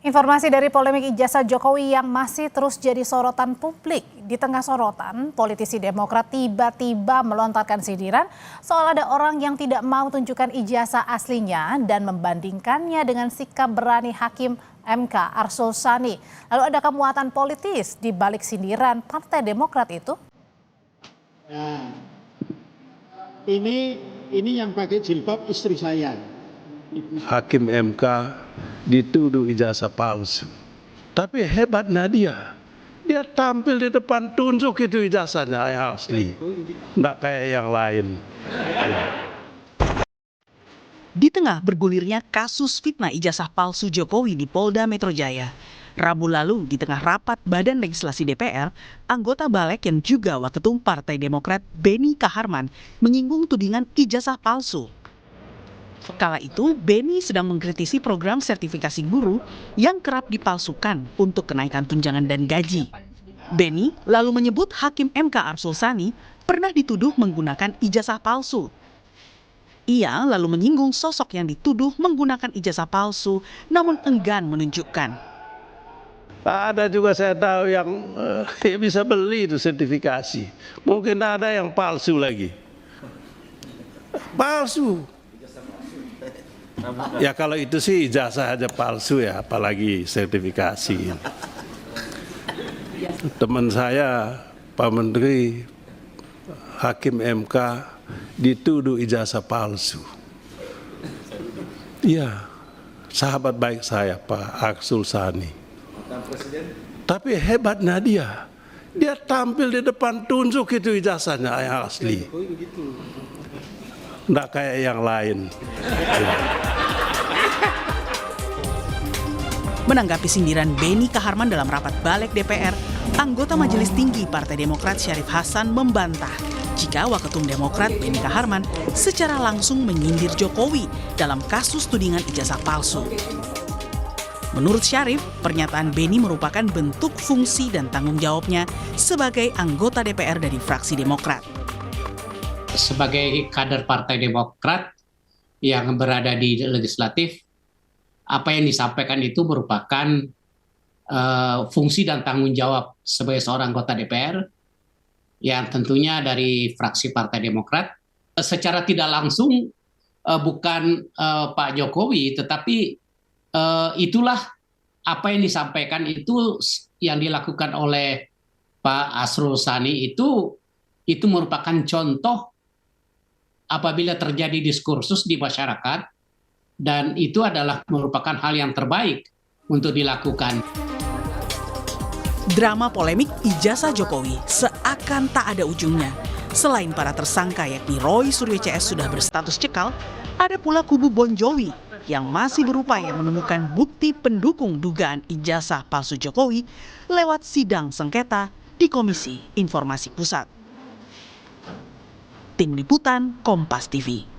Informasi dari polemik ijazah Jokowi yang masih terus jadi sorotan publik. Di tengah sorotan, politisi Demokrat tiba-tiba melontarkan sindiran soal ada orang yang tidak mau tunjukkan ijazah aslinya dan membandingkannya dengan sikap berani Hakim MK Arsul Sani. Lalu adakah muatan politis di balik sindiran Partai Demokrat itu? Nah, ini yang pakai jilbab istri saya. Hakim MK dituduh ijazah palsu. Tapi hebatnya dia tampil di depan, tunjuk itu ijazahnya yang asli. Nggak kayak yang lain. Di tengah bergulirnya kasus fitnah ijazah palsu Jokowi di Polda Metro Jaya, Rabu lalu di tengah rapat Badan Legislasi DPR, anggota Balek yang juga Waketum Partai Demokrat Beni Kaharman menyinggung tudingan ijazah palsu. Kala itu, Beni sedang mengkritisi program sertifikasi guru yang kerap dipalsukan untuk kenaikan tunjangan dan gaji. Beni lalu menyebut Hakim MK Arsul Sani pernah dituduh menggunakan ijazah palsu. Ia lalu menyinggung sosok yang dituduh menggunakan ijazah palsu namun enggan menunjukkan. Ada juga saya tahu yang bisa beli itu sertifikasi. Mungkin ada yang palsu lagi. Palsu. Ya kalau itu sih ijazah aja palsu ya, apalagi sertifikasi. Teman saya, Pak Menteri, Hakim MK dituduh ijazah palsu. Iya, sahabat baik saya Pak Arsul Sani. Tapi hebatnya dia tampil di depan, tunjuk itu ijazahnya yang asli. Nggak kayak yang lain. Menanggapi sindiran Beni Kaharman dalam rapat Balek DPR, anggota Majelis Tinggi Partai Demokrat Syarif Hasan membantah jika Waketum Demokrat Beni Kaharman secara langsung menyindir Jokowi dalam kasus tudingan ijazah palsu. Menurut Syarif, pernyataan Beni merupakan bentuk fungsi dan tanggung jawabnya sebagai anggota DPR dari fraksi Demokrat. Sebagai kader Partai Demokrat yang berada di legislatif, apa yang disampaikan itu merupakan fungsi dan tanggung jawab sebagai seorang anggota DPR yang tentunya dari fraksi Partai Demokrat. Secara tidak langsung bukan Pak Jokowi, tetapi itulah apa yang disampaikan itu yang dilakukan oleh Pak Arsul Sani itu merupakan contoh apabila terjadi diskursus di masyarakat, dan itu adalah merupakan hal yang terbaik untuk dilakukan. Drama polemik ijazah Jokowi seakan tak ada ujungnya. Selain para tersangka yakni Roy Suryo CS sudah berstatus cekal, ada pula kubu Bon Jovi yang masih berupaya menemukan bukti pendukung dugaan ijazah palsu Jokowi lewat sidang sengketa di Komisi Informasi Pusat. Tim Liputan Kompas TV.